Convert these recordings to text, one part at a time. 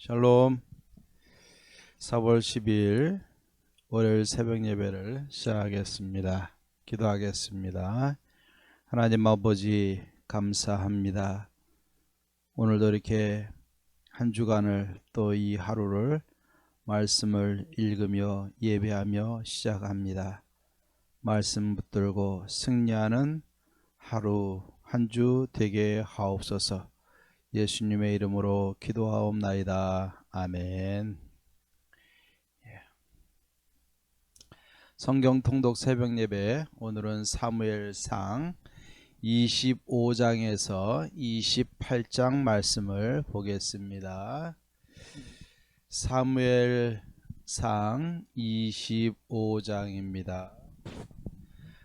샬롬. 4월 10일 월요일 새벽 예배를 시작하겠습니다. 기도하겠습니다. 하나님 아버지 감사합니다. 오늘도 이렇게 한 주간을 또 이 하루를 말씀을 읽으며 예배하며 시작합니다. 말씀 붙들고 승리하는 하루 한 주 되게 하옵소서. 예수님의 이름으로 기도하옵나이다. 아멘. 성경 통독 새벽 예배, 오늘은 사무엘상 25장에서 28장 말씀을 보겠습니다. 사무엘상 25장입니다.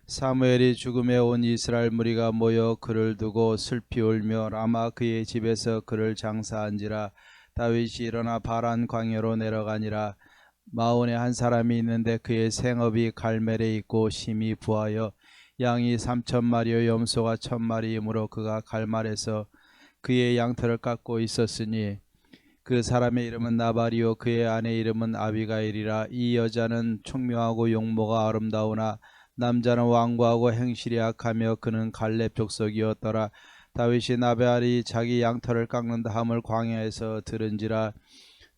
사무엘이 죽음에 온 이스라엘 무리가 모여 그를 두고 슬피 울며 라마 그의 집에서 그를 장사한지라. 다윗이 일어나 바란 광야로 내려가니라. 마온에 한 사람이 있는데 그의 생업이 갈멜에 있고 심히 부하여 양이 3,000마리요 염소가 1,000마리이므로 그가 갈멜에서 그의 양털을 깎고 있었으니 그 사람의 이름은 나발이요 그의 아내 이름은 아비가일이라. 이 여자는 총명하고 용모가 아름다우나 남자는 완고하고 행실이 악하며 그는 갈렙 족속이었더라. 다윗이 나발이 자기 양털을 깎는다 함을 광야에서 들은지라.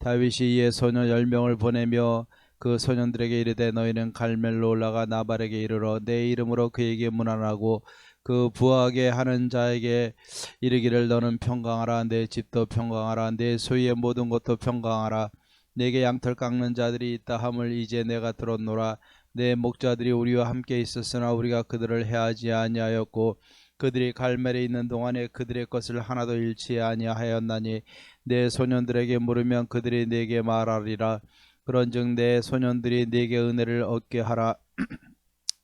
다윗이 이에 소년 10명을 보내며 그 소년들에게 이르되 너희는 갈멜로 올라가 나발에게 이르러 내 이름으로 그에게 문안하고 그 부하게 하는 자에게 이르기를 너는 평강하라. 내 집도 평강하라. 내 소유의 모든 것도 평강하라. 내게 양털 깎는 자들이 있다 함을 이제 내가 들었노라. 내 목자들이 우리와 함께 있었으나 우리가 그들을 해하지 아니하였고 그들이 갈멜에 있는 동안에 그들의 것을 하나도 잃지 아니하였나니 내 소년들에게 물으면 그들이 내게 말하리라. 그런즉 내 소년들이 내게 은혜를 얻게 하라.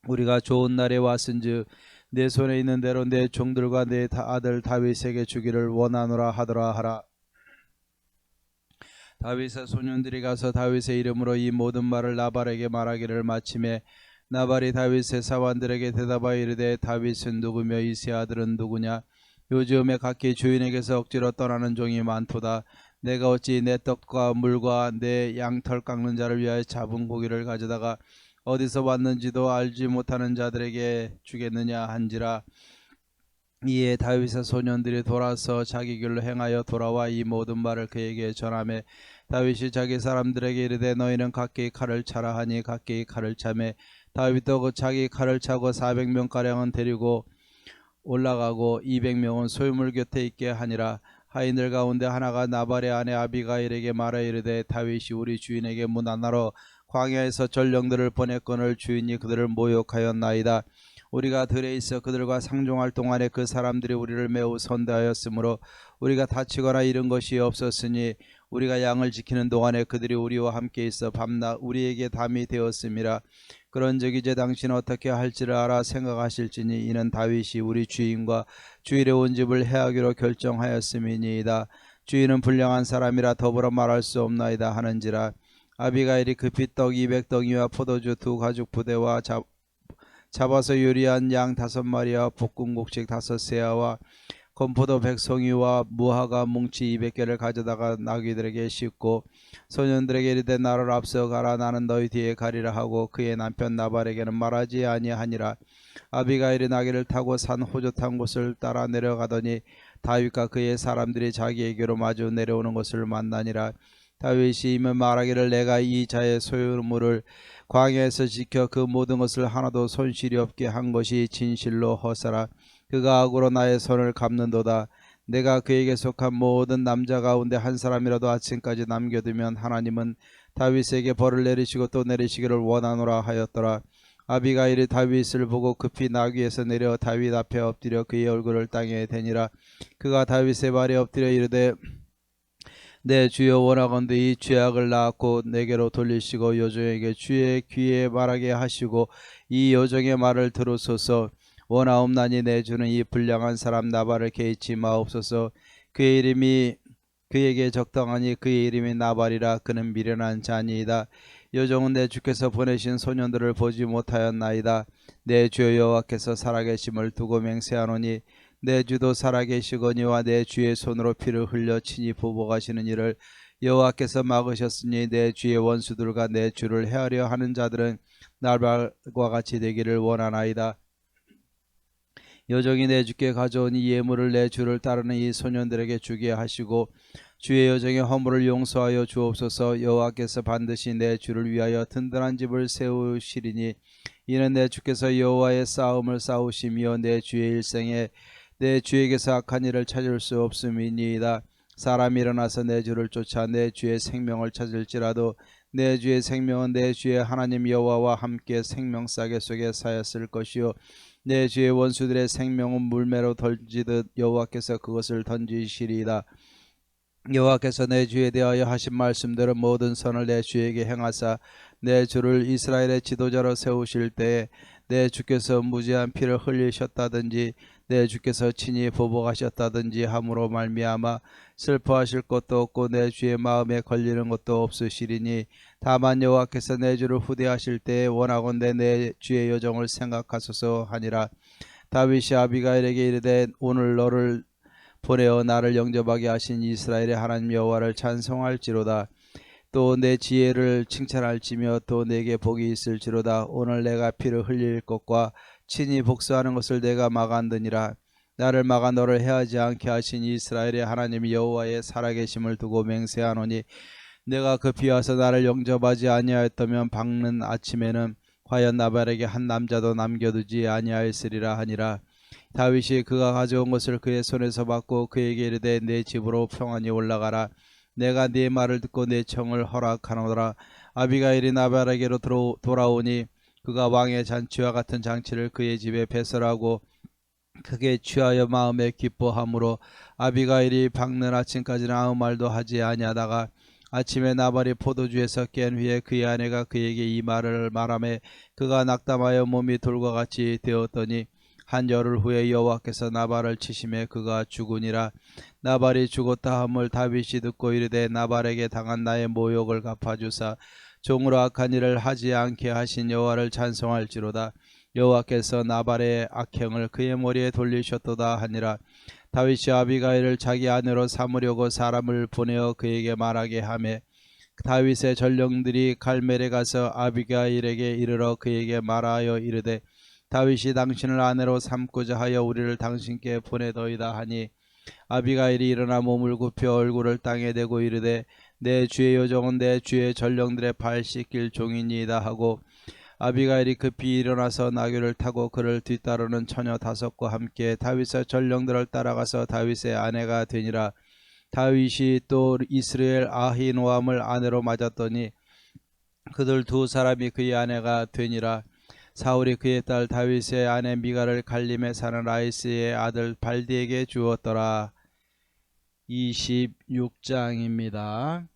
우리가 좋은 날에 왔은즉 내 손에 있는 대로 내 종들과 내 아들 다윗에게 주기를 원하노라 하더라 하라. 다윗의 소년들이 가서 다윗의 이름으로 이 모든 말을 나발에게 말하기를 마침에 나발이 다윗의 사관들에게 대답하여 이르되 다윗은 누구며 이 세 아들은 누구냐? 요즘에 각기 주인에게서 억지로 떠나는 종이 많도다. 내가 어찌 내 떡과 물과 내 양털 깎는 자를 위하여 잡은 고기를 가져다가 어디서 왔는지도 알지 못하는 자들에게 주겠느냐 한지라. 이에 다윗의 소년들이 돌아서 자기 길로 행하여 돌아와 이 모든 말을 그에게 전하매 다윗이 자기 사람들에게 이르되 너희는 각기 칼을 차라 하니 각기 칼을 차매 다윗도 그 자기 칼을 차고 400명가량은 데리고 올라가고 200명은 소유물 곁에 있게 하니라. 하인들 가운데 하나가 나발의 아내 아비가일에게 말하여 이르되 다윗이 우리 주인에게 문안하러 광야에서 전령들을 보냈거늘 주인이 그들을 모욕하였나이다. 우리가 들에 있어 그들과 상종할 동안에 그 사람들이 우리를 매우 선대하였으므로 우리가 다치거나 잃은 것이 없었으니 우리가 양을 지키는 동안에 그들이 우리와 함께 있어 밤낮 우리에게 담이 되었음이라. 그런즉 이제 당신은 어떻게 할지를 알아 생각하실지니 이는 다윗이 우리 주인과 주일에 온 집을 해하기로 결정하였음이니이다. 주인은 불량한 사람이라 더불어 말할 수 없나이다 하는지라. 아비가일이 급히 떡 200덩이와 포도주 2가죽 부대와 잡아서 요리한 양 5마리와 볶은 곡식 5세아와 건포도 100송이와 무화과 뭉치 200개를 가져다가 나귀들에게 싣고 소년들에게 이르되 나를 앞서 가라. 나는 너희 뒤에 가리라 하고 그의 남편 나발에게는 말하지 아니하니라. 아비가일이 나귀를 타고 산 호젓한 곳을 따라 내려가더니 다윗과 그의 사람들이 자기에게로 마주 내려오는 것을 만나니라. 다윗이 이미 말하기를 내가 이 자의 소유물을 광야에서 지켜 그 모든 것을 하나도 손실이 없게 한 것이 진실로 허사라. 그가 악으로 나의 손을 갚는도다. 내가 그에게 속한 모든 남자 가운데 한 사람이라도 아침까지 남겨두면 하나님은 다윗에게 벌을 내리시고 또 내리시기를 원하노라 하였더라. 아비가일이 다윗을 보고 급히 나귀에서 내려 다윗 앞에 엎드려 그의 얼굴을 땅에 대니라. 그가 다윗의 발에 엎드려 이르되 내 주여 원하건대 이 죄악을 낳았고 내게로 돌리시고 여종에게 주의 귀에 말하게 하시고 이 여종의 말을 들으소서. 원하옵나니 내 주는 이 불량한 사람 나발을 개의치 마옵소서. 그의 이름이 그에게 적당하니 그의 이름이 나발이라. 그는 미련한 자니이다. 여종은 내 주께서 보내신 소년들을 보지 못하였나이다. 내 주여 여호와께서 살아계심을 두고 맹세하노니 내 주도 살아계시거니와 내 주의 손으로 피를 흘려 친히 보복하시는 이를 여호와께서 막으셨으니 내 주의 원수들과 내 주를 헤아려 하는 자들은 나발과 같이 되기를 원하나이다. 여종이 내 주께 가져온 이 예물을 내 주를 따르는 이 소년들에게 주게 하시고 주의 여종의 허물을 용서하여 주옵소서. 여호와께서 반드시 내 주를 위하여 든든한 집을 세우시리니 이는 내 주께서 여호와의 싸움을 싸우시며 내 주의 일생에 내 주에게서 악한 일을 찾을 수 없음이니이다. 사람이 일어나서 내 주를 쫓아 내 주의 생명을 찾을지라도 내 주의 생명은 내 주의 하나님 여호와와 함께 생명싸개 속에 사였을 것이요 내 주의 원수들의 생명은 물매로 던지듯 여호와께서 그것을 던지시리이다. 여호와께서 내 주에 대하여 하신 말씀대로 모든 선을 내 주에게 행하사 내 주를 이스라엘의 지도자로 세우실 때에 내 주께서 무지한 피를 흘리셨다든지 내 주께서 친히 보복하셨다든지 함으로 말미암아 슬퍼하실 것도 없고 내 주의 마음에 걸리는 것도 없으시리니 다만 여호와께서 내 주를 후대하실 때에 원하건대 내 주의 여정을 생각하소서 하니라. 다윗이 아비가일에게 이르되 오늘 너를 보내어 나를 영접하게 하신 이스라엘의 하나님 여호와를 찬송할지로다. 또 내 지혜를 칭찬할지며 또 내게 복이 있을지로다. 오늘 내가 피를 흘릴 것과 친히 복수하는 것을 내가 막았느니라. 나를 막아 너를 해하지 않게 하신 이스라엘의 하나님 여호와의 살아계심을 두고 맹세하노니 내가 급히 와서 나를 영접하지 아니하였다면 밝는 아침에는 과연 나발에게 한 남자도 남겨두지 아니하였으리라 하니라. 다윗이 그가 가져온 것을 그의 손에서 받고 그에게 이르되 내 집으로 평안히 올라가라. 내가 네 말을 듣고 내 청을 허락하노라. 아비가일이 나발에게로 돌아오니 그가 왕의 잔치와 같은 장치를 그의 집에 배설하고 크게 취하여 마음에 기뻐하므로 아비가일이 밝는 아침까지는 아무 말도 하지 아니하다가 아침에 나발이 포도주에서 깬 후에 그의 아내가 그에게 이 말을 말하매 그가 낙담하여 몸이 돌과 같이 되었더니 한 열흘 후에 여호와께서 나발을 치심에 그가 죽으니라. 나발이 죽었다 함을 다윗이 듣고 이르되 나발에게 당한 나의 모욕을 갚아주사 종으로 악한 일을 하지 않게 하신 여호와를 찬송할지로다. 여호와께서 나발의 악행을 그의 머리에 돌리셨도다 하니라. 다윗이 아비가일을 자기 아내로 삼으려고 사람을 보내어 그에게 말하게 하매 다윗의 전령들이 갈멜에 가서 아비가일에게 이르러 그에게 말하여 이르되 다윗이 당신을 아내로 삼고자 하여 우리를 당신께 보내더이다 하니 아비가일이 일어나 몸을 굽혀 얼굴을 땅에 대고 이르되 내 주의 여종은 내 주의 전령들의 발 씻길 종이니이다 하고 아비가일이 급히 일어나서 나귀를 타고 그를 뒤따르는 처녀 5과 함께 다윗의 전령들을 따라가서 다윗의 아내가 되니라. 다윗이 또 이스라엘 아히노암을 아내로 맞았더니 그들 두 사람이 그의 아내가 되니라. 사울이 그의 딸 다윗의 아내 미갈을 갈림에 사는 라이스의 아들 발디에게 주었더라. 26장입니다.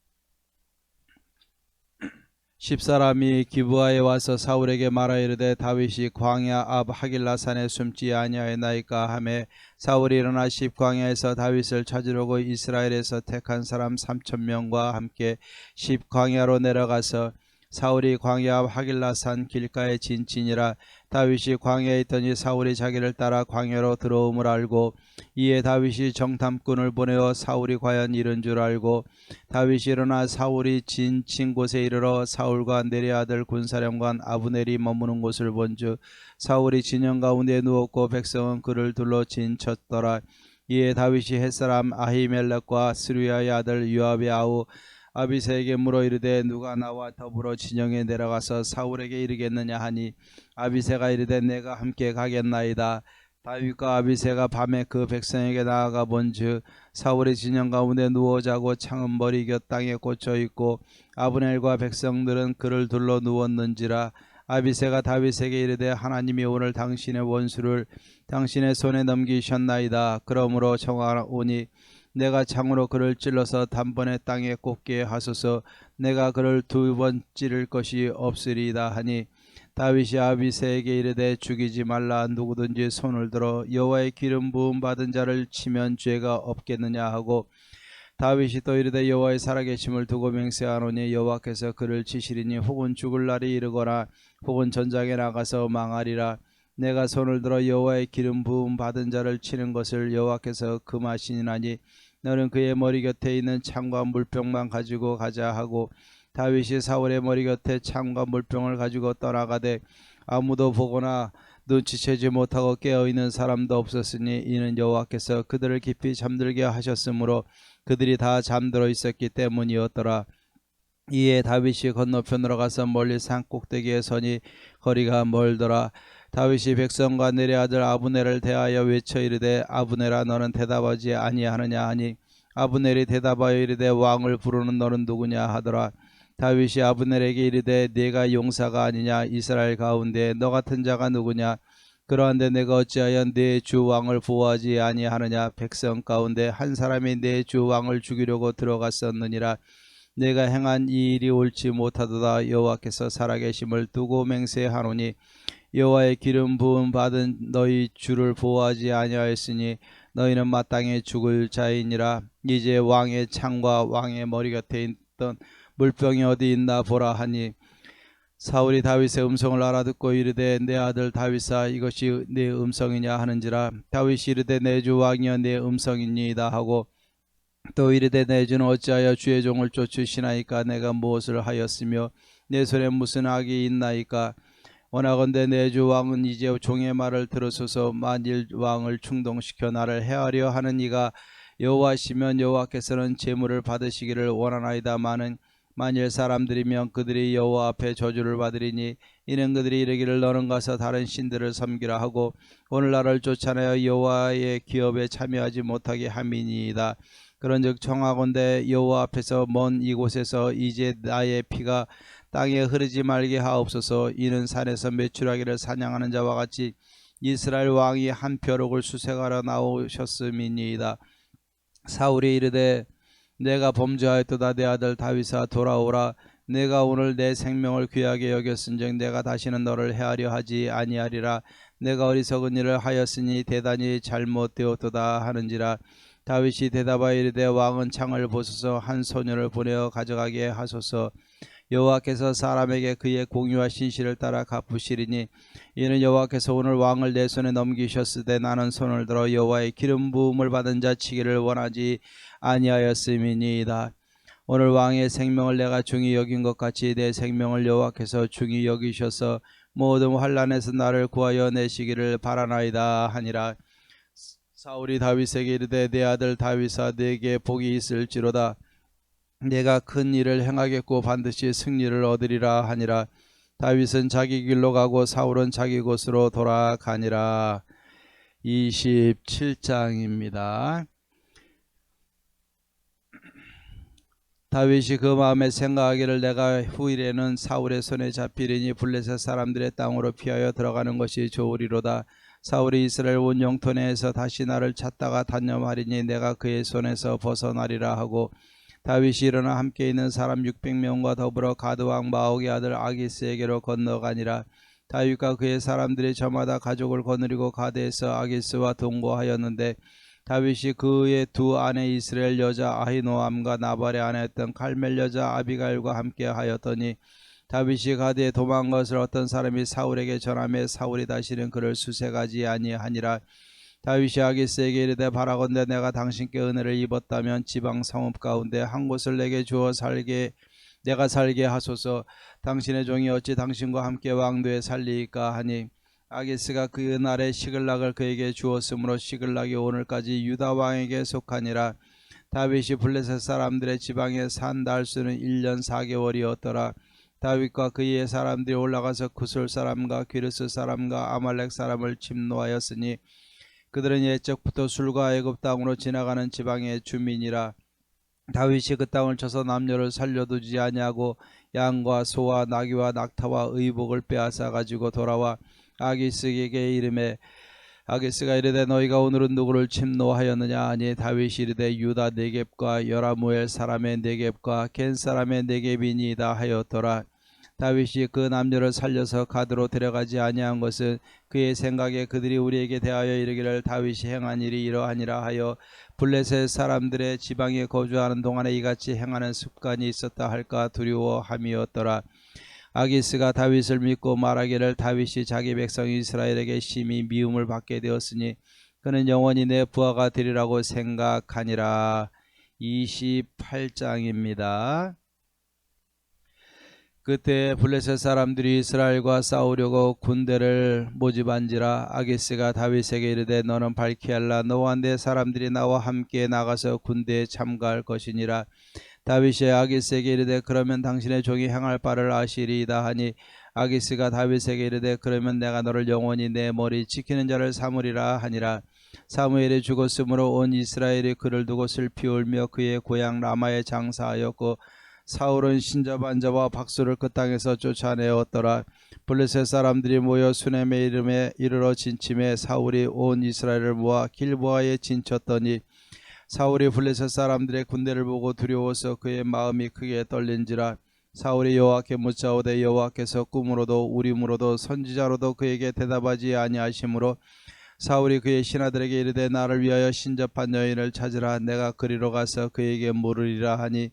10사람이 기브아에 와서 사울에게 말하 이르되 다윗이 광야 앞 하길라산에 숨지 아니하였나이까 하매 사울이 일어나 십광야에서 다윗을 찾으려고 이스라엘에서 택한 사람 3,000명과 함께 십광야로 내려가서 사울이 광야 앞 하길라산 길가에 진치니라. 다윗이 광야에 있더니 사울이 자기를 따라 광야로 들어옴을 알고 이에 다윗이 정탐꾼을 보내어 사울이 과연 이른 줄 알고 다윗이 일어나 사울이 진친 곳에 이르러 사울과 네리 아들 군사령관 아브넬이 머무는 곳을 본즉 사울이 진영 가운데 누웠고 백성은 그를 둘러 진쳤더라. 이에 다윗이 햇사람 아히멜렉과 스루야의 아들 요압의 아우 아비새에게 물어 이르되 누가 나와 더불어 진영에 내려가서 사울에게 이르겠느냐 하니 아비새가 이르되 내가 함께 가겠나이다. 다윗과 아비새가 밤에 그 백성에게 나아가 본즉 사울이 진영 가운데 누워 자고 창은 머리 곁 땅에 꽂혀 있고 아브넬과 백성들은 그를 둘러 누웠는지라. 아비새가 다윗에게 이르되 하나님이 오늘 당신의 원수를 당신의 손에 넘기셨나이다. 그러므로 청하오니 내가 창으로 그를 찔러서 단번에 땅에 꽂게 하소서. 내가 그를 2번 찌를 것이 없으리이다 하니 다윗이 아비새에게 이르되 죽이지 말라. 누구든지 손을 들어 여호와의 기름 부음 받은 자를 치면 죄가 없겠느냐 하고 다윗이 또 이르되 여호와의 살아계심을 두고 맹세하노니 여호와께서 그를 치시리니 혹은 죽을 날이 이르거나 혹은 전장에 나가서 망하리라. 내가 손을 들어 여호와의 기름 부음 받은 자를 치는 것을 여호와께서 금하시니라니 너는 그의 머리 곁에 있는 창과 물병만 가지고 가자 하고 다윗이 사울의 머리 곁에 창과 물병을 가지고 떠나가되 아무도 보거나 눈치채지 못하고 깨어있는 사람도 없었으니 이는 여호와께서 그들을 깊이 잠들게 하셨으므로 그들이 다 잠들어 있었기 때문이었더라. 이에 다윗이 건너편으로 가서 멀리 산 꼭대기에 서니 거리가 멀더라. 다윗이 백성과 내리 아들 아브넬을 대하여 외쳐 이르되 아브넬아 너는 대답하지 아니하느냐 하니 아브넬이 대답하여 이르되 왕을 부르는 너는 누구냐 하더라. 다윗이 아브넬에게 이르되 네가 용사가 아니냐 이스라엘 가운데 너 같은 자가 누구냐 그러한데 내가 어찌하여 네 주 왕을 보호하지 아니하느냐 백성 가운데 한 사람이 네 주 왕을 죽이려고 들어갔었느니라. 내가 행한 이 일이 옳지 못하도다. 여호와께서 살아계심을 두고 맹세하노니 여호와의 기름 부음 받은 너희 주를 보호하지 아니하였으니 너희는 마땅히 죽을 자이니라. 이제 왕의 창과 왕의 머리 곁에 있던 물병이 어디 있나 보라 하니 사울이 다윗의 음성을 알아듣고 이르되 내 아들 다윗아 이것이 네 음성이냐 하는지라. 다윗이 이르되 내 주 왕이여 내 음성이니이다 하고 또 이르되 내 주는 어찌하여 주의 종을 쫓으시나이까 내가 무엇을 하였으며 내 손에 무슨 악이 있나이까. 원하건대 내 주 왕은 이제 종의 말을 들으소서. 만일 왕을 충동시켜 나를 해하려 하는 이가 여호와시면 여호와께서는 제물을 받으시기를 원하나이다마는 만일 사람들이면 그들이 여호와 앞에 저주를 받으리니 이는 그들이 이르기를 너는 가서 다른 신들을 섬기라 하고 오늘 나를 쫓아내어 여호와의 기업에 참여하지 못하게 함이니이다. 그런즉 청하건대 여호와 앞에서 먼 이곳에서 이제 나의 피가 땅에 흐르지 말게 하옵소서. 이는 산에서 메추라기를 사냥하는 자와 같이 이스라엘 왕이 한 벼룩을 수색하러 나오셨음이니이다. 사울이 이르되 내가 범죄하였도다. 내 아들 다윗아 돌아오라. 내가 오늘 내 생명을 귀하게 여겼은즉 내가 다시는 너를 해하려 하지 아니하리라. 내가 어리석은 일을 하였으니 대단히 잘못되었도다 하는지라. 다윗이 대답하여 이르되 왕은 창을 보소서. 한 소년을 보내어 가져가게 하소서. 여호와께서 사람에게 그의 공의와 신실을 따라 갚으시리니 이는 여호와께서 오늘 왕을 내 손에 넘기셨으되 나는 손을 들어 여호와의 기름 부음을 받은 자 치기를 원하지 아니하였음이니이다. 오늘 왕의 생명을 내가 중히 여긴 것 같이 내 생명을 여호와께서 중히 여기셔서 모든 환난에서 나를 구하여 내시기를 바라나이다 하니라. 사울이 다윗에게 이르되 내 아들 다윗아 네게 복이 있을지로다. 내가 큰 일을 행하겠고 반드시 승리를 얻으리라 하니라. 다윗은 자기 길로 가고 사울은 자기 곳으로 돌아가니라. 27장입니다. 다윗이 그 마음에 생각하기를 내가 후일에는 사울의 손에 잡히리니 블레셋 사람들의 땅으로 피하여 들어가는 것이 좋으리로다. 사울이 이스라엘 온 영토 내에서 다시 나를 찾다가 단념하리니 내가 그의 손에서 벗어나리라 하고 다윗이 일어나 함께 있는 사람 600명과 더불어 가드왕 마옥의 아들 아기스에게로 건너가니라. 다윗과 그의 사람들이 저마다 가족을 거느리고 가드에서 아기스와 동거하였는데 다윗이 그의 두 아내 이스라엘 여자 아히노암과 나발의 아내였던 갈멜 여자 아비가일과 함께 하였더니 다윗이 가드에 도망간 것을 어떤 사람이 사울에게 전하매 사울이 다시는 그를 수색하지 아니하니라. 다윗이 아기스에게 이르되 바라건대 내가 당신께 은혜를 입었다면 지방 성읍 가운데 한 곳을 내게 주어 내가 살게 하소서. 당신의 종이 어찌 당신과 함께 왕도에 살리이까 하니 아기스가 그 날에 시글락을 그에게 주었으므로 시글락이 오늘까지 유다 왕에게 속하니라. 다윗이 블레셋 사람들의 지방에 산 달수는 1년 4개월이었더라. 다윗과 그의 사람들이 올라가서 구솔 사람과 기르스 사람과 아말렉 사람을 침노하였으니 그들은 옛적부터 술과 애굽 땅으로 지나가는 지방의 주민이라. 다윗이 그 땅을 쳐서 남녀를 살려두지 아니하고 양과 소와 나귀와 낙타와 의복을 빼앗아 가지고 돌아와 아기스에게 이르매 아기스가 이르되 너희가 오늘은 누구를 침노하였느냐 하니 다윗이 이르되 유다 네겝과 여라무엘 사람의 네겝과 겐 사람의 네겝이니이다 하였더라. 다윗이 그 남녀를 살려서 가드로 데려가지 아니한 것은 그의 생각에 그들이 우리에게 대하여 이르기를 다윗이 행한 일이 이러하니라 하여 블레셋 사람들의 지방에 거주하는 동안에 이같이 행하는 습관이 있었다 할까 두려워함이었더라. 아기스가 다윗을 믿고 말하기를 다윗이 자기 백성 이스라엘에게 심히 미움을 받게 되었으니 그는 영원히 내 부하가 되리라고 생각하니라. 28장입니다. 그때 블레셋 사람들이 이스라엘과 싸우려고 군대를 모집한지라 아기스가 다윗에게 이르되 너는 발키알라 너와 내 사람들이 나와 함께 나가서 군대에 참가할 것이니라. 다윗이 아기스에게 이르되 그러면 당신의 종이 행할 바를 아시리이다 하니 아기스가 다윗에게 이르되 그러면 내가 너를 영원히 내 머리 지키는 자를 삼으리라 하니라. 사무엘이 죽었으므로 온 이스라엘이 그를 두고 슬피 울며 그의 고향 라마에 장사하였고 사울은 신자반자와 박수를 그 땅에서 쫓아내었더라. 블레셋 사람들이 모여 수넴의 이름에 이르러 진침해 사울이 온 이스라엘을 모아 길보아에 진쳤더니 사울이 블레셋 사람들의 군대를 보고 두려워서 그의 마음이 크게 떨린지라. 사울이 여호와께 묻자오되 여호와께서 꿈으로도 우림으로도 선지자로도 그에게 대답하지 아니하시므로 사울이 그의 신하들에게 이르되 나를 위하여 신접한 여인을 찾으라. 내가 그리로 가서 그에게 물으리라 하니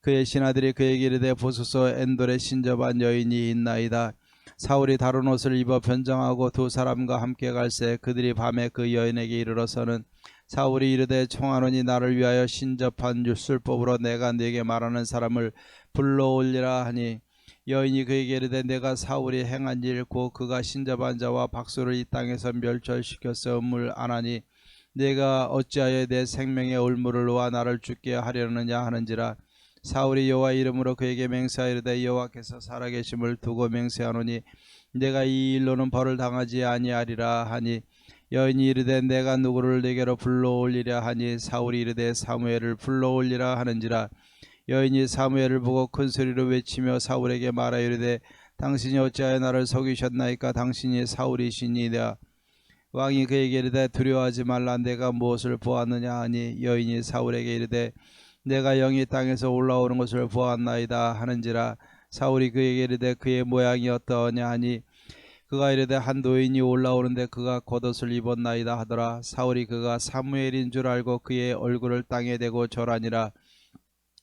그의 신하들이 그에게 이르되 보소서 엔돌에 신접한 여인이 있나이다. 사울이 다른 옷을 입어 변장하고 두 사람과 함께 갈새 그들이 밤에 그 여인에게 이르러서는 사울이 이르되 청하노니 나를 위하여 신접한 율술법으로 내가 네게 말하는 사람을 불러올리라 하니 여인이 그에게 이르되 내가 사울이 행한 일 곧 그가 신접한 자와 박수를 이 땅에서 멸절시켰음을 아나니 내가 어찌하여 내 생명의 올무를 놓아 나를 죽게 하려느냐 하는지라. 사울이 여호와 이름으로 그에게 맹세하이르되 여호와께서 살아계심을 두고 맹세하노니 내가 이 일로는 벌을 당하지 아니하리라 하니 여인이 이르되 내가 누구를 내게로 불러올리랴 하니 사울이 이르되 사무엘을 불러올리라 하는지라. 여인이 사무엘을 보고 큰 소리로 외치며 사울에게 말하이르되 당신이 어찌하여 나를 속이셨나이까. 당신이 사울이시니이다. 왕이 그에게 이르되 두려워하지 말라. 내가 무엇을 보았느냐 하니 여인이 사울에게 이르되 내가 영이 땅에서 올라오는 것을 보았나이다 하는지라. 사울이 그에게 이르되 그의 모양이 어떠하냐 하니 그가 이르되 한 노인이 올라오는데 그가 겉옷을 입었나이다 하더라. 사울이 그가 사무엘인 줄 알고 그의 얼굴을 땅에 대고 절하니라.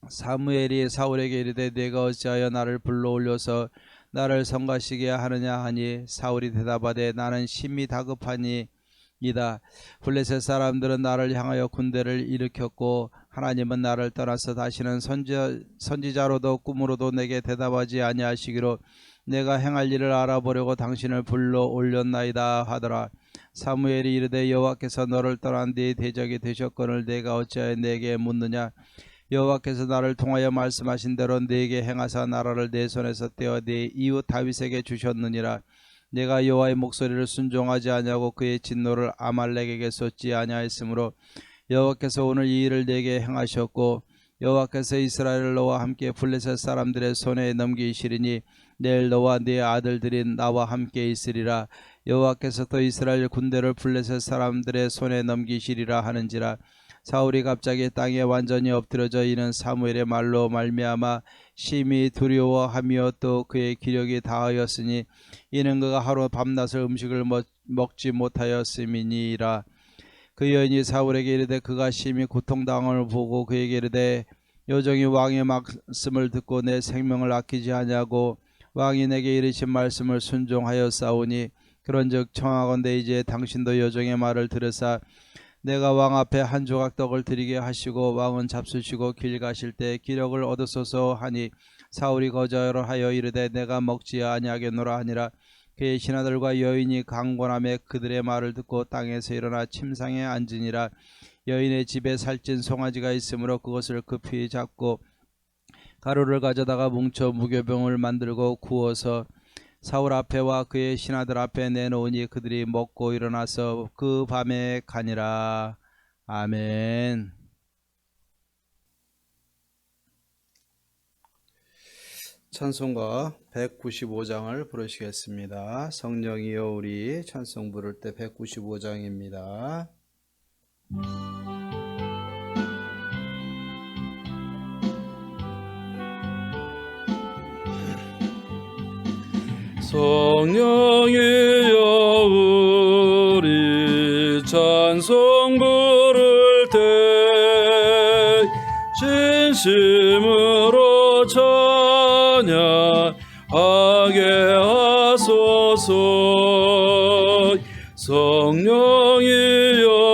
사무엘이 사울에게 이르되 내가 어찌하여 나를 불러올려서 나를 성가시게 하느냐 하니 사울이 대답하되 나는 심히 다급하니 이다. 블레셋 사람들은 나를 향하여 군대를 일으켰고 하나님은 나를 떠나서 다시는 선지자로도 꿈으로도 내게 대답하지 아니하시기로 내가 행할 일을 알아보려고 당신을 불러 올렸나이다 하더라. 사무엘이 이르되 여호와께서 너를 떠난 뒤 대적이 되셨거늘 내가 어찌하여 내게 묻느냐. 여호와께서 나를 통하여 말씀하신 대로 네게 행하사 나라를 내 손에서 떼어 네 이웃 다윗에게 주셨느니라. 내가 여호와의 목소리를 순종하지 아니하고 그의 진노를 아말렉에게 쏟지 아니하였으므로 여호와께서 오늘 이 일을 내게 행하셨고 여호와께서 이스라엘을 너와 함께 블레셋 사람들의 손에 넘기시리니 내일 너와 네 아들들이 나와 함께 있으리라. 여호와께서 또 이스라엘 군대를 블레셋 사람들의 손에 넘기시리라 하는지라. 사울이 갑자기 땅에 완전히 엎드러져 이는 사무엘의 말로 말미암아 심히 두려워하며 또 그의 기력이 다하였으니 이는 그가 하루 밤낮을 음식을 먹지 못하였음이니라. 그 여인이 사울에게 이르되 그가 심히 고통당함을 보고 그에게 이르되 여종이 왕의 말씀을 듣고 내 생명을 아끼지 아니하고 왕이 내게 이르신 말씀을 순종하였사오니 그런즉 청하건대 이제 당신도 여종의 말을 들으사 내가 왕 앞에 한 조각 떡을 드리게 하시고 왕은 잡수시고 길 가실 때 기력을 얻으소서 하니 사울이 거절하여 이르되 내가 먹지 아니하겠노라 하니라. 그의 신하들과 여인이 강권함에 그들의 말을 듣고 땅에서 일어나 침상에 앉으니라. 여인의 집에 살찐 송아지가 있으므로 그것을 급히 잡고 가루를 가져다가 뭉쳐 무교병을 만들고 구워서 사울 앞에와 그의 신하들 앞에 내놓으니 그들이 먹고 일어나서 그 밤에 가니라. 아멘. 찬송가 195장을 부르시겠습니다. 성령이여 우리 찬송 부를 때 195장입니다. 성령이여 우리 찬송 부를 때 진심으로 찬양하게 하소서. 성령이여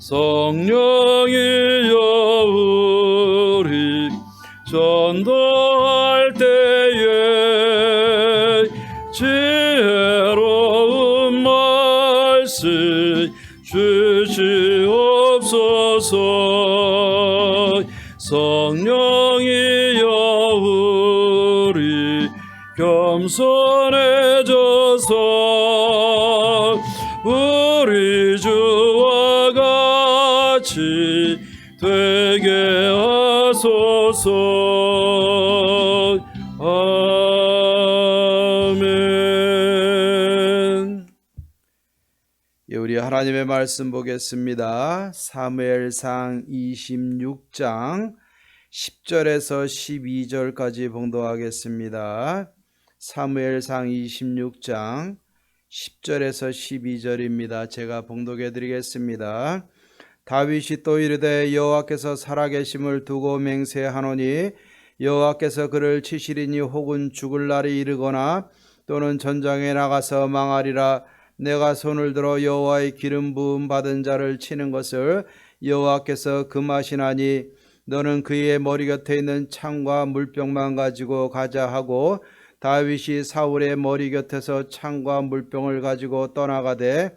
성령이여 우리 전도할 때에 지혜로운 말씀 주시옵소서. 성령이여 우리 겸손해져서 우리 주와 같이 되게 하소서. 아멘. 예, 우리 하나님의 말씀 보겠습니다. 사무엘상 26장 10절에서 12절까지 봉독하겠습니다. 사무엘상 26장 10절에서 12절입니다. 제가 봉독해 드리겠습니다. 다윗이 또 이르되 여호와께서 살아계심을 두고 맹세하노니 여호와께서 그를 치시리니 혹은 죽을 날이 이르거나 또는 전장에 나가서 망하리라. 내가 손을 들어 여호와의 기름 부음 받은 자를 치는 것을 여호와께서 금하시나니 너는 그의 머리 곁에 있는 창과 물병만 가지고 가자 하고 다윗이 사울의 머리 곁에서 창과 물병을 가지고 떠나가되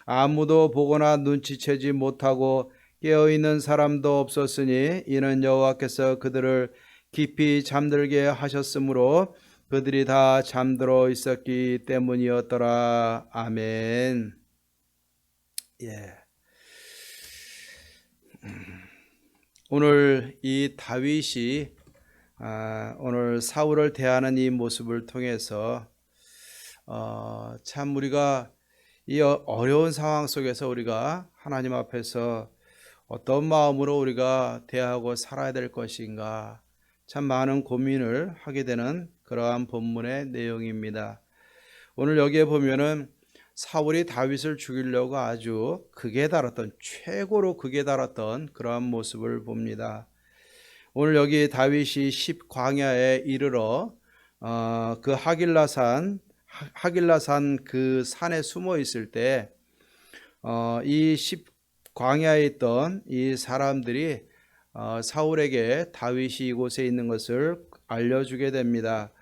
아무도 보거나 눈치채지 못하고 깨어있는 사람도 없었으니 이는 여호와께서 그들을 깊이 잠들게 하셨으므로 그들이 다 잠들어 있었기 때문이었더라. 아멘. 예. 오늘 이 다윗이 오늘 사울을 대하는 이 모습을 통해서 참 우리가 이 어려운 상황 속에서 우리가 하나님 앞에서 어떤 마음으로 우리가 대하고 살아야 될 것인가 참 많은 고민을 하게 되는 그러한 본문의 내용입니다. 오늘 여기에 보면은 사울이 다윗을 죽이려고 아주 극에 달았던, 최고로 극에 달았던 그러한 모습을 봅니다. 오늘 여기 다윗이 10광야에 이르러 그 하길라산 그 산에 숨어 있을 때 이 10광야에 있던 이 사람들이 사울에게 다윗이 이곳에 있는 것을 알려주게 됩니다.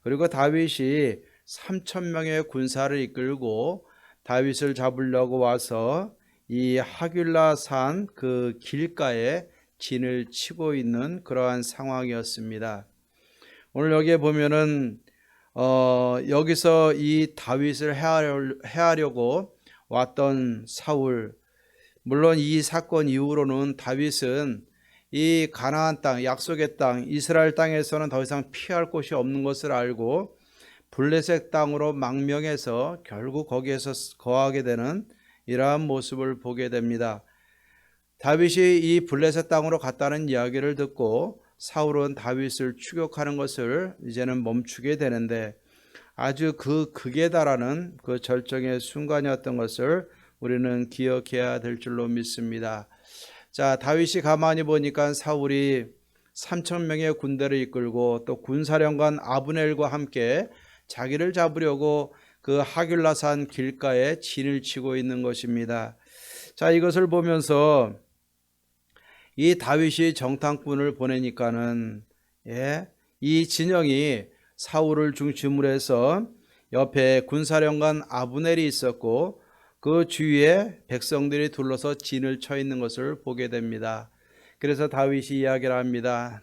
그리고 다윗이 3,000명의 군사를 이끌고 다윗을 잡으려고 와서 이 하길라산 그 길가에 진을 치고 있는 그러한 상황이었습니다. 오늘 여기에 보면은 여기서 이 다윗을 해하려고 왔던 사울, 물론 이 사건 이후로는 다윗은 이 가나안 땅, 약속의 땅, 이스라엘 땅에서는 더 이상 피할 곳이 없는 것을 알고 블레셋 땅으로 망명해서 결국 거기에서 거하게 되는 이러한 모습을 보게 됩니다. 다윗이 이 블레셋 땅으로 갔다는 이야기를 듣고 사울은 다윗을 추격하는 것을 이제는 멈추게 되는데 아주 그 극에 달하는 그 절정의 순간이었던 것을 우리는 기억해야 될 줄로 믿습니다. 자, 다윗이 가만히 보니까 사울이 3,000명의 군대를 이끌고 또 군사령관 아브넬과 함께 자기를 잡으려고 그 하길라산 길가에 진을 치고 있는 것입니다. 자, 이것을 보면서 이 다윗이 정탐꾼을 보내니까는 이 진영이 사울을 중심으로 해서 옆에 군사령관 아브넬이 있었고 그 주위에 백성들이 둘러서 진을 쳐 있는 것을 보게 됩니다. 그래서 다윗이 이야기를 합니다.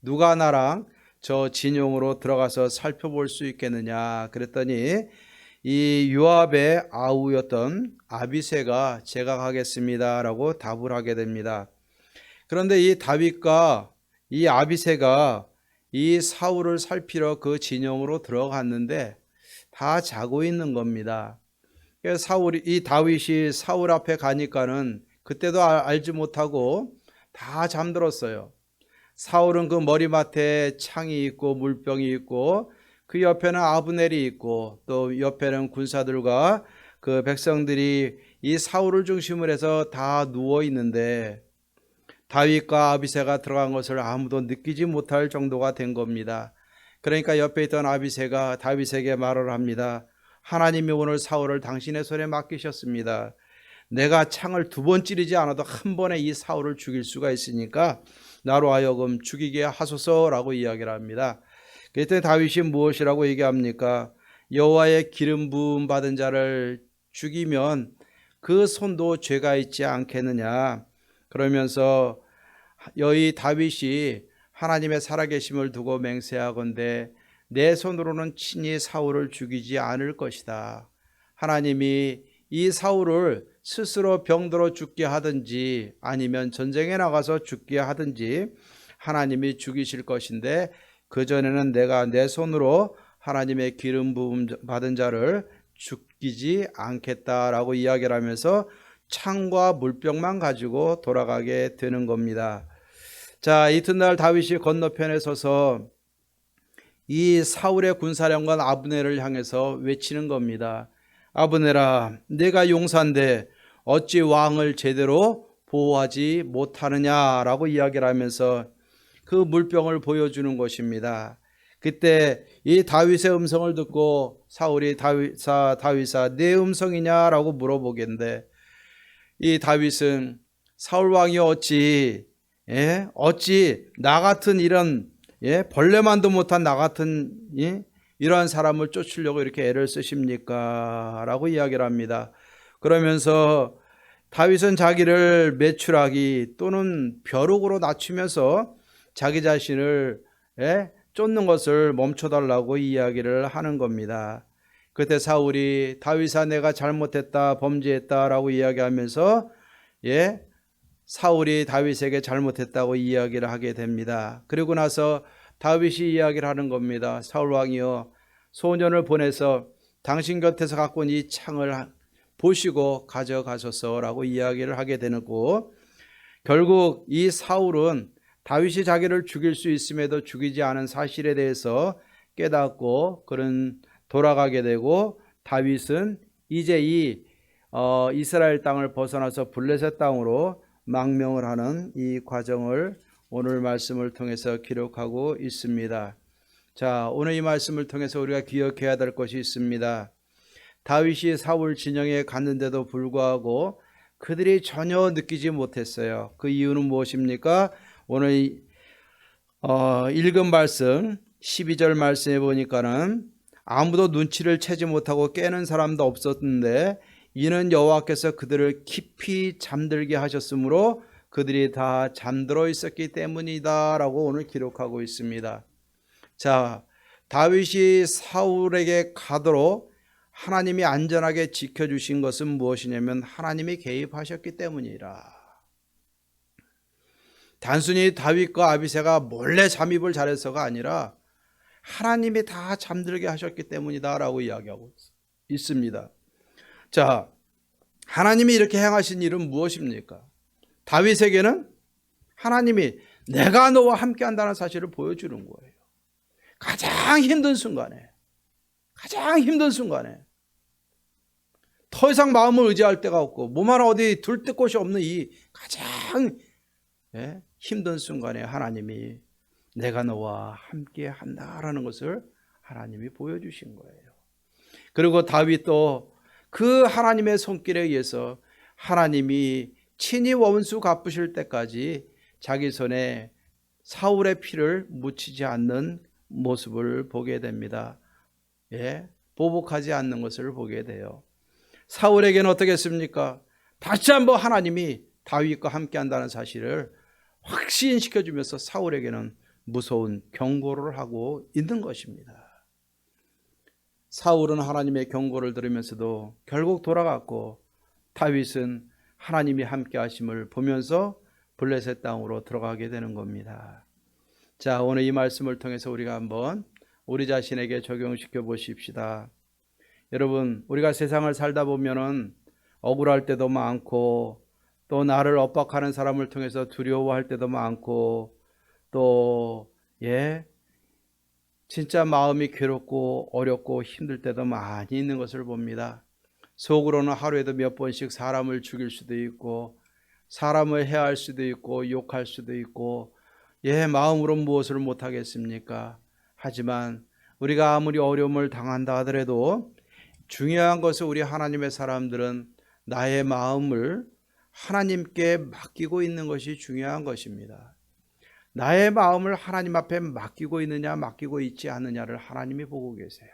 누가 나랑 저 진영으로 들어가서 살펴볼 수 있겠느냐 그랬더니 이 요압의 아우였던 아비새가 제가 가겠습니다 라고 답을 하게 됩니다. 그런데 이 다윗과 이 아비새가 이 사울을 살피러 그 진영으로 들어갔는데 다 자고 있는 겁니다. 이 다윗이 사울 앞에 가니까는 그때도 알지 못하고 다 잠들었어요. 사울은 그 머리맡에 창이 있고 물병이 있고 그 옆에는 아브넬이 있고 또 옆에는 군사들과 그 백성들이 이 사울을 중심으로 해서 다 누워 있는데 다윗과 아비새가 들어간 것을 아무도 느끼지 못할 정도가 된 겁니다. 그러니까 옆에 있던 아비새가 다윗에게 말을 합니다. 하나님이 오늘 사울을 당신의 손에 맡기셨습니다. 내가 창을 2번 찌르지 않아도 한 번에 이 사울을 죽일 수가 있으니까 나로 하여금 죽이게 하소서라고 이야기를 합니다. 그랬더니 다윗이 무엇이라고 얘기합니까? 여호와의 기름 부음 받은 자를 죽이면 그 손도 죄가 있지 않겠느냐. 그러면서 여기 다윗이 하나님의 살아계심을 두고 맹세하건대 내 손으로는 친히 사울을 죽이지 않을 것이다. 하나님이 이 사울을 스스로 병들어 죽게 하든지 아니면 전쟁에 나가서 죽게 하든지 하나님이 죽이실 것인데 그전에는 내가 내 손으로 하나님의 기름 부음 받은 자를 죽이지 않겠다라고 이야기를 하면서 창과 물병만 가지고 돌아가게 되는 겁니다. 자, 이튿날 다윗이 건너편에 서서 이 사울의 군사령관 아브넬을 향해서 외치는 겁니다. 아브넬아, 내가 용사인데 어찌 왕을 제대로 보호하지 못하느냐라고 이야기를 하면서 그 물병을 보여주는 것입니다. 그때 이 다윗의 음성을 듣고 사울이 다윗아 내 음성이냐라고 물어보겠는데 이 다윗은 사울 왕이 어찌 나 같은 이런 벌레만도 못한 나 같은 이러한 사람을 쫓으려고 이렇게 애를 쓰십니까? 라고 이야기를 합니다. 그러면서 다윗은 자기를 매출하기 또는 벼룩으로 낮추면서 자기 자신을 쫓는 것을 멈춰달라고 이야기를 하는 겁니다. 그때 사울이 다윗아 내가 잘못했다 범죄했다 라고 이야기하면서 사울이 다윗에게 잘못했다고 이야기를 하게 됩니다. 그리고 나서 다윗이 이야기를 하는 겁니다. 사울 왕이여 소년을 보내서 당신 곁에서 갖고 온 이 창을 보시고 가져가소서라고 이야기를 하게 되고 결국 이 사울은 다윗이 자기를 죽일 수 있음에도 죽이지 않은 사실에 대해서 깨닫고 그는 돌아가게 되고 다윗은 이제 이 이스라엘 땅을 벗어나서 블레셋 땅으로 망명을 하는 이 과정을 오늘 말씀을 통해서 기록하고 있습니다. 자, 오늘 이 말씀을 통해서 우리가 기억해야 될 것이 있습니다. 다윗이 사울 진영에 갔는데도 불구하고 그들이 전혀 느끼지 못했어요. 그 이유는 무엇입니까? 오늘 읽은 말씀 12절 말씀에 보니까는 아무도 눈치를 채지 못하고 깨는 사람도 없었는데 이는 여호와께서 그들을 깊이 잠들게 하셨으므로 그들이 다 잠들어 있었기 때문이다 라고 오늘 기록하고 있습니다. 자, 다윗이 사울에게 가도록 하나님이 안전하게 지켜주신 것은 무엇이냐면 하나님이 개입하셨기 때문이라. 단순히 다윗과 아비새가 몰래 잠입을 잘해서가 아니라 하나님이 다 잠들게 하셨기 때문이다 라고 이야기하고 있습니다. 자, 하나님이 이렇게 행하신 일은 무엇입니까? 다윗에게는 하나님이 내가 너와 함께 한다는 사실을 보여주는 거예요. 가장 힘든 순간에 더 이상 마음을 의지할 데가 없고 몸 하나 어디 둘 데 곳이 없는 이 가장 힘든 순간에 하나님이 내가 너와 함께 한다라는 것을 하나님이 보여주신 거예요. 그리고 다윗도 그 하나님의 손길에 의해서 하나님이 친히 원수 갚으실 때까지 자기 손에 사울의 피를 묻히지 않는 모습을 보게 됩니다. 보복하지 않는 것을 보게 돼요. 사울에게는 어떻게 했습니까? 다시 한번 하나님이 다윗과 함께 한다는 사실을 확신시켜 주면서 사울에게는 무서운 경고를 하고 있는 것입니다. 사울은 하나님의 경고를 들으면서도 결국 돌아갔고 다윗은 하나님이 함께 하심을 보면서 블레셋 땅으로 들어가게 되는 겁니다. 자, 오늘 이 말씀을 통해서 우리가 한번 우리 자신에게 적용시켜 보십시다. 여러분, 우리가 세상을 살다 보면은 억울할 때도 많고 또 나를 엇박하는 사람을 통해서 두려워할 때도 많고 또 진짜 마음이 괴롭고 어렵고 힘들 때도 많이 있는 것을 봅니다. 속으로는 하루에도 몇 번씩 사람을 죽일 수도 있고 사람을 해할 수도 있고 욕할 수도 있고 마음으로 무엇을 못하겠습니까? 하지만 우리가 아무리 어려움을 당한다 하더라도 중요한 것은 우리 하나님의 사람들은 나의 마음을 하나님께 맡기고 있는 것이 중요한 것입니다. 나의 마음을 하나님 앞에 맡기고 있느냐 맡기고 있지 않느냐를 하나님이 보고 계세요.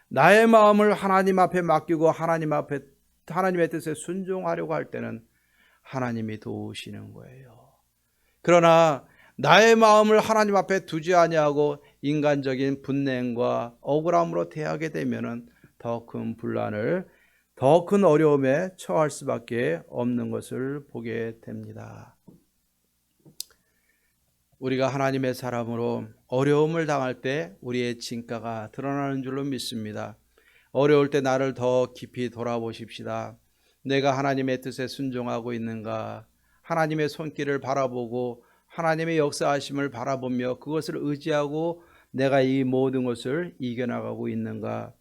나의 마음을 하나님 앞에 맡기고 하나님의 뜻에 순종하려고 할 때는 하나님이 도우시는 거예요. 그러나 나의 마음을 하나님 앞에 두지 아니하고 인간적인 분냉과 억울함으로 대하게 되면은 더 큰 분란을, 더 큰 어려움에 처할 수밖에 없는 것을 보게 됩니다. 우리가 하나님의 사람으로 어려움을 당할 때 우리의 진가가 드러나는 줄로 믿습니다. 어려울 때 나를 더 깊이 돌아보십시다. 내가 하나님의 뜻에 순종하고 있는가? 하나님의 손길을 바라보고 하나님의 역사하심을 바라보며 그것을 의지하고 내가 이 모든 것을 이겨나가고 있는가?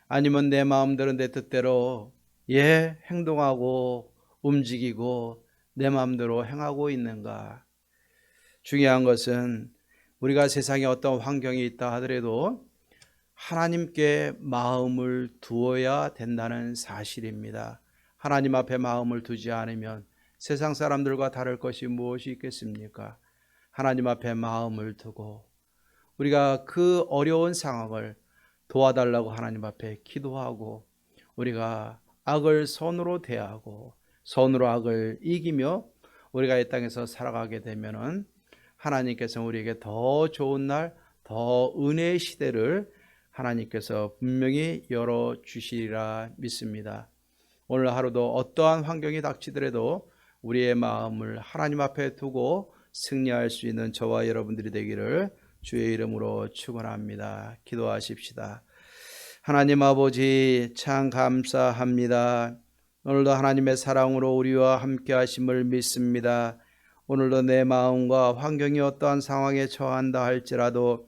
아니면 내 마음대로 내 뜻대로 행동하고 움직이고 내 마음대로 행하고 있는가? 중요한 것은 우리가 세상에 어떤 환경이 있다 하더라도 하나님께 마음을 두어야 된다는 사실입니다. 하나님 앞에 마음을 두지 않으면 세상 사람들과 다를 것이 무엇이 있겠습니까? 하나님 앞에 마음을 두고 우리가 그 어려운 상황을 도와달라고 하나님 앞에 기도하고 우리가 악을 선으로 대하고 선으로 악을 이기며 우리가 이 땅에서 살아가게 되면은 하나님께서 우리에게 더 좋은 날, 더 은혜의 시대를 하나님께서 분명히 열어주시리라 믿습니다. 오늘 하루도 어떠한 환경이 닥치더라도 우리의 마음을 하나님 앞에 두고 승리할 수 있는 저와 여러분들이 되기를 주의 이름으로 축원합니다. 기도하십시다. 하나님 아버지 참 감사합니다. 오늘도 하나님의 사랑으로 우리와 함께 하심을 믿습니다. 오늘도 내 마음과 환경이 어떠한 상황에 처한다 할지라도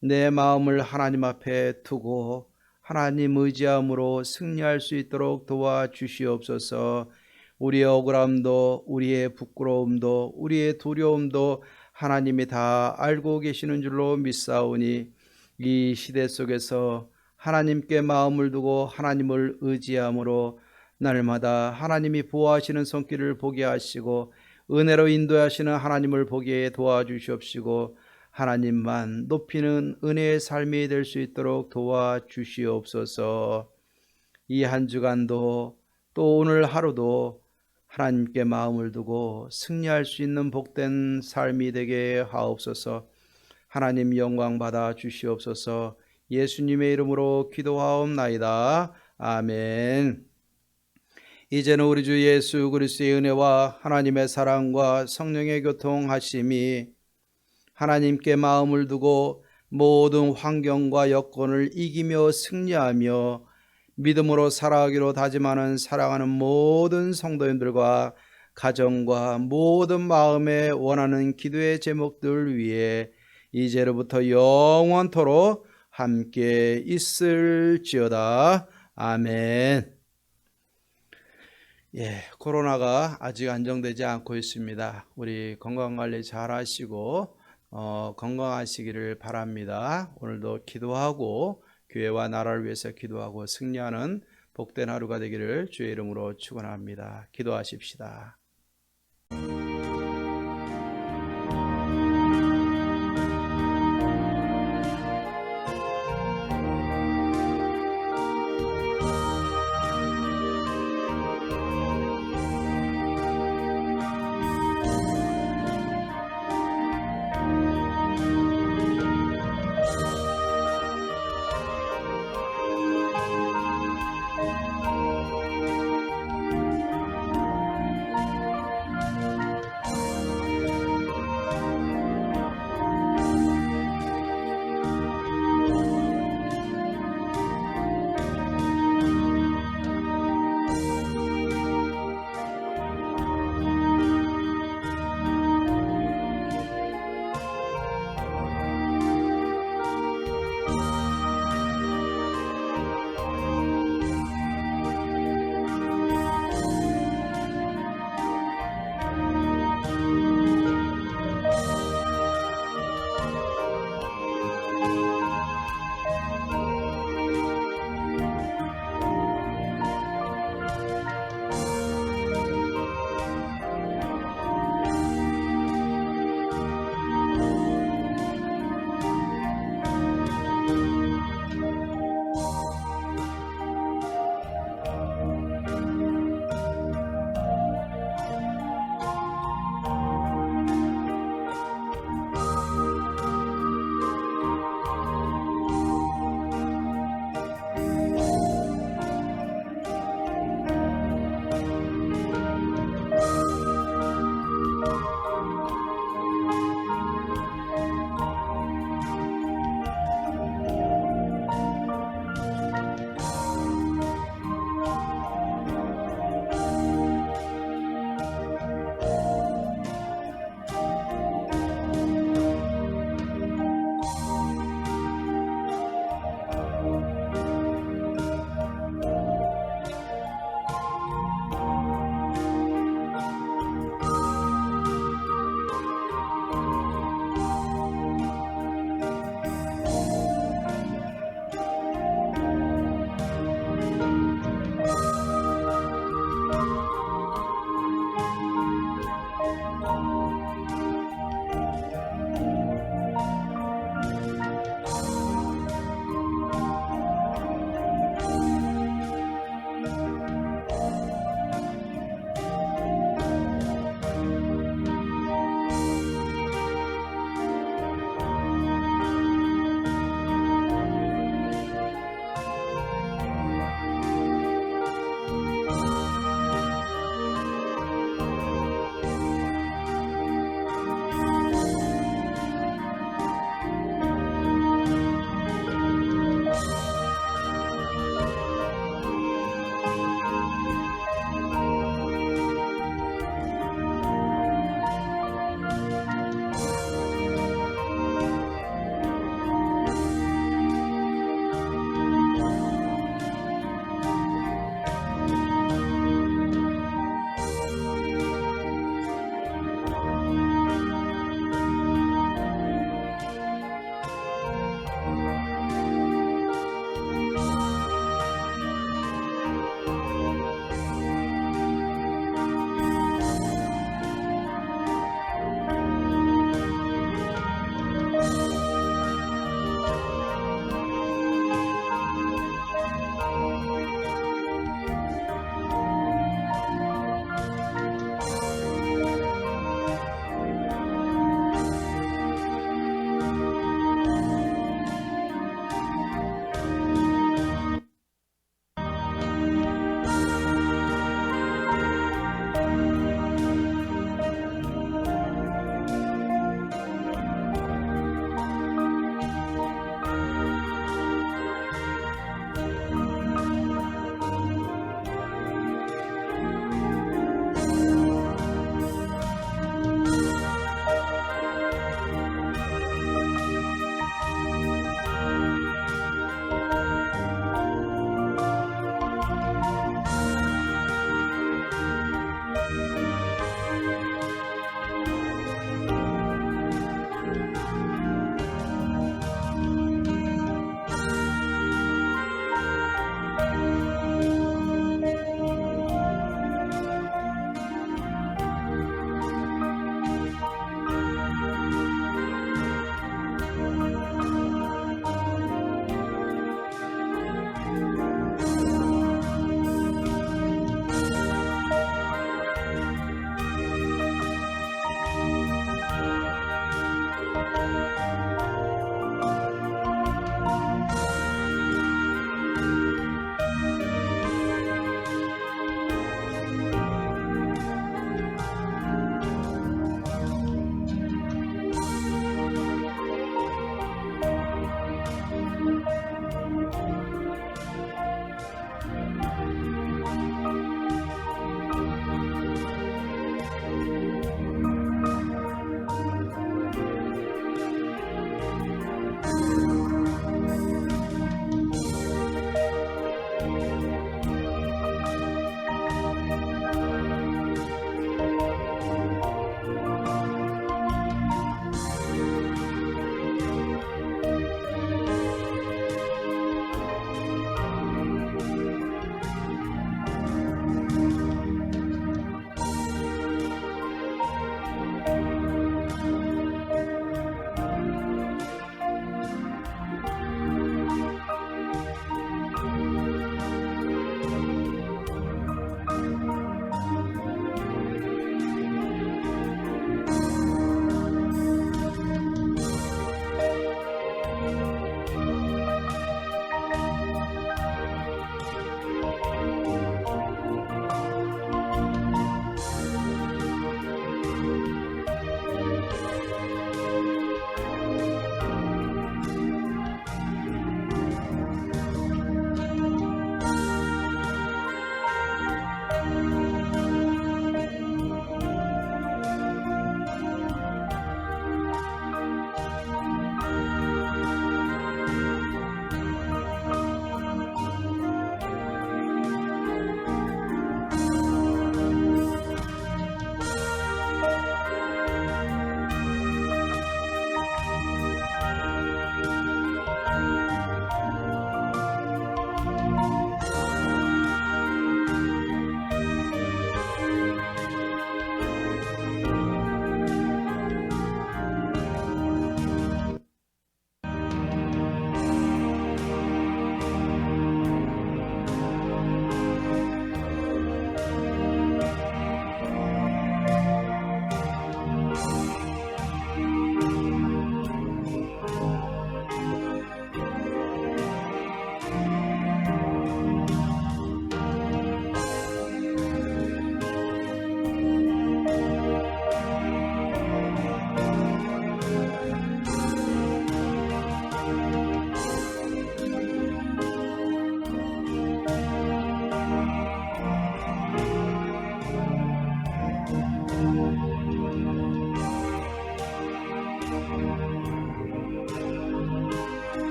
내 마음을 하나님 앞에 두고 하나님 의지함으로 승리할 수 있도록 도와주시옵소서. 우리의 억울함도 우리의 부끄러움도 우리의 두려움도 하나님이 다 알고 계시는 줄로 믿사오니 이 시대 속에서 하나님께 마음을 두고 하나님을 의지함으로 날마다 하나님이 보호하시는 손길을 보게 하시고 은혜로 인도하시는 하나님을 보게 도와주시옵시고 하나님만 높이는 은혜의 삶이 될 수 있도록 도와주시옵소서. 이 한 주간도 또 오늘 하루도 하나님께 마음을 두고 승리할 수 있는 복된 삶이 되게 하옵소서. 하나님 영광 받아 주시옵소서. 예수님의 이름으로 기도하옵나이다. 아멘. 이제는 우리 주 예수 그리스도의 은혜와 하나님의 사랑과 성령의 교통하심이 하나님께 마음을 두고 모든 환경과 여건을 이기며 승리하며 믿음으로 살아가기로 다짐하는 사랑하는 모든 성도님들과 가정과 모든 마음에 원하는 기도의 제목들 위해 이제로부터 영원토록 함께 있을지어다. 아멘. 코로나가 아직 안정되지 않고 있습니다. 우리 건강관리 잘 하시고 건강하시기를 바랍니다. 오늘도 기도하고 교회와 나라를 위해서 기도하고 승리하는 복된 하루가 되기를 주의 이름으로 축원합니다. 기도하십시다.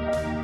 아멘.